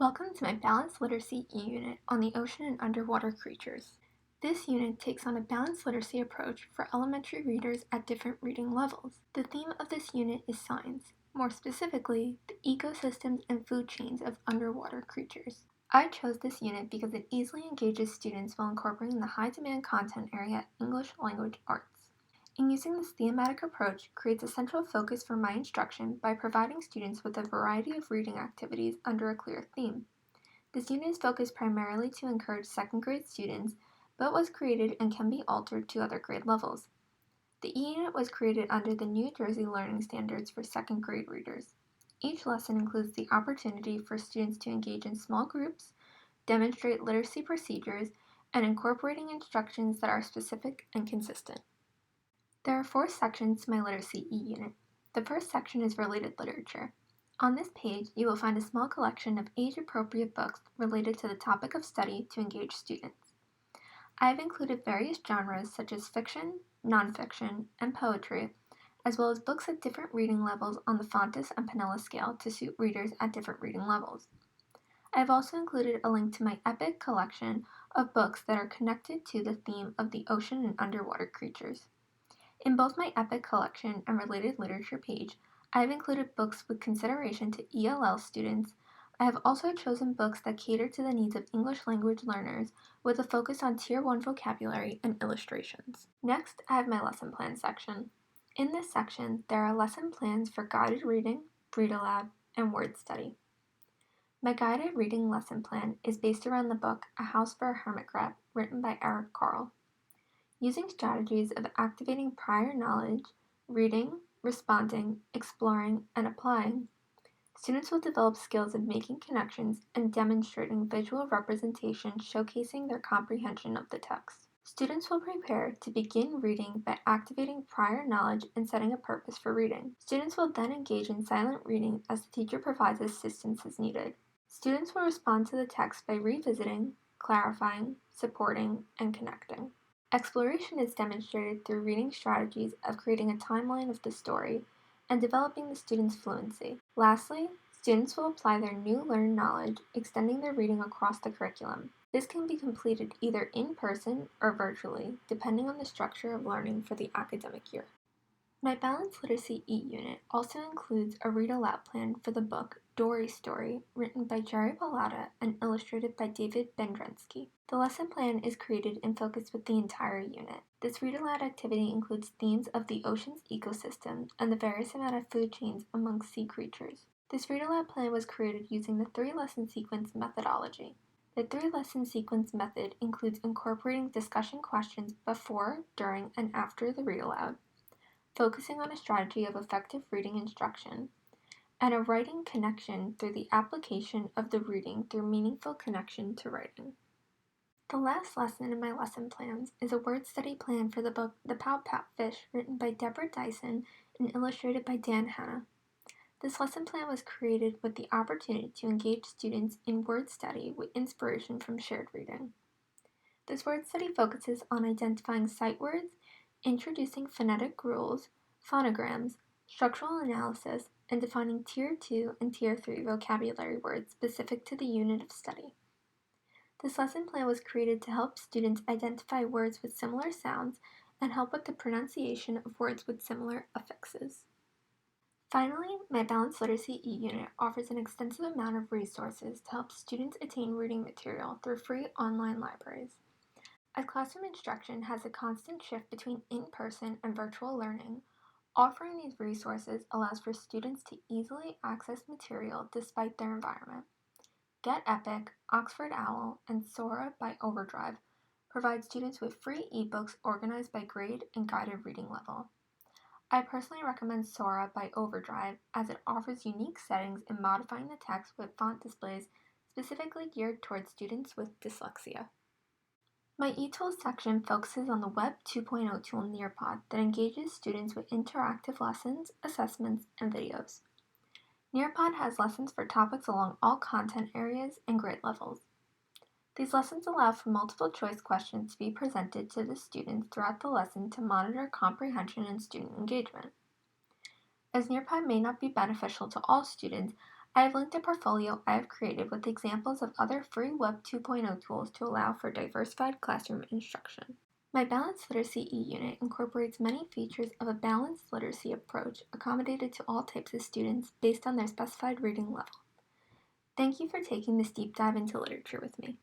Welcome to my Balanced Literacy E-Unit on the ocean and underwater creatures. This unit takes on a balanced literacy approach for elementary readers at different reading levels. The theme of this unit is science, more specifically, the ecosystems and food chains of underwater creatures. I chose this unit because it easily engages students while incorporating the high-demand content area English language arts. In using this thematic approach creates a central focus for my instruction by providing students with a variety of reading activities under a clear theme. This unit is focused primarily to encourage second grade students, but was created and can be altered to other grade levels. The E-Unit was created under the New Jersey Learning Standards for second grade readers. Each lesson includes the opportunity for students to engage in small groups, demonstrate literacy procedures, and incorporating instructions that are specific and consistent. There are 4 sections to my Literacy E-Unit. The first section is Related Literature. On this page, you will find a small collection of age-appropriate books related to the topic of study to engage students. I have included various genres such as fiction, nonfiction, and poetry, as well as books at different reading levels on the Fontes and Pinella scale to suit readers at different reading levels. I have also included a link to my EPIC collection of books that are connected to the theme of the ocean and underwater creatures. In both my EPIC collection and related literature page, I have included books with consideration to ELL students. I have also chosen books that cater to the needs of English language learners with a focus on Tier 1 vocabulary and illustrations. Next, I have my lesson plan section. In this section, there are lesson plans for guided reading, read aloud, and word study. My guided reading lesson plan is based around the book A House for a Hermit Crab, written by Eric Carle. Using strategies of activating prior knowledge, reading, responding, exploring, and applying, students will develop skills of making connections and demonstrating visual representation showcasing their comprehension of the text. Students will prepare to begin reading by activating prior knowledge and setting a purpose for reading. Students will then engage in silent reading as the teacher provides assistance as needed. Students will respond to the text by revisiting, clarifying, supporting, and connecting. Exploration is demonstrated through reading strategies of creating a timeline of the story and developing the student's fluency. Lastly, students will apply their new learned knowledge, extending their reading across the curriculum. This can be completed either in person or virtually, depending on the structure of learning for the academic year. My Balanced Literacy E-Unit also includes a read-aloud plan for the book Dory's Story, written by Jerry Pallotta and illustrated by David Bendrensky. The lesson plan is created and focused with the entire unit. This read-aloud activity includes themes of the ocean's ecosystem and the various amount of food chains among sea creatures. This read-aloud plan was created using the 3-lesson sequence methodology. The 3-lesson sequence method includes incorporating discussion questions before, during, and after the read-aloud, focusing on a strategy of effective reading instruction, and a writing connection through the application of the reading through meaningful connection to writing. The last lesson in my lesson plans is a word study plan for the book The Pout Pout Fish, written by Deborah Dyson and illustrated by Dan Hanna. This lesson plan was created with the opportunity to engage students in word study with inspiration from shared reading. This word study focuses on identifying sight words, introducing phonetic rules, phonograms, structural analysis, and defining Tier 2 and Tier 3 vocabulary words specific to the unit of study. This lesson plan was created to help students identify words with similar sounds and help with the pronunciation of words with similar affixes. Finally, my Balanced Literacy E-Unit offers an extensive amount of resources to help students attain reading material through free online libraries. As classroom instruction has a constant shift between in-person and virtual learning, offering these resources allows for students to easily access material despite their environment. Get Epic, Oxford Owl, and Sora by Overdrive provide students with free ebooks organized by grade and guided reading level. I personally recommend Sora by Overdrive as it offers unique settings in modifying the text with font displays specifically geared towards students with dyslexia. My eTools section focuses on the Web 2.0 tool Nearpod that engages students with interactive lessons, assessments, and videos. Nearpod has lessons for topics along all content areas and grade levels. These lessons allow for multiple choice questions to be presented to the students throughout the lesson to monitor comprehension and student engagement. As Nearpod may not be beneficial to all students, I have linked a portfolio I have created with examples of other free Web 2.0 tools to allow for diversified classroom instruction. My Balanced Literacy e-unit incorporates many features of a balanced literacy approach accommodated to all types of students based on their specified reading level. Thank you for taking this deep dive into literature with me.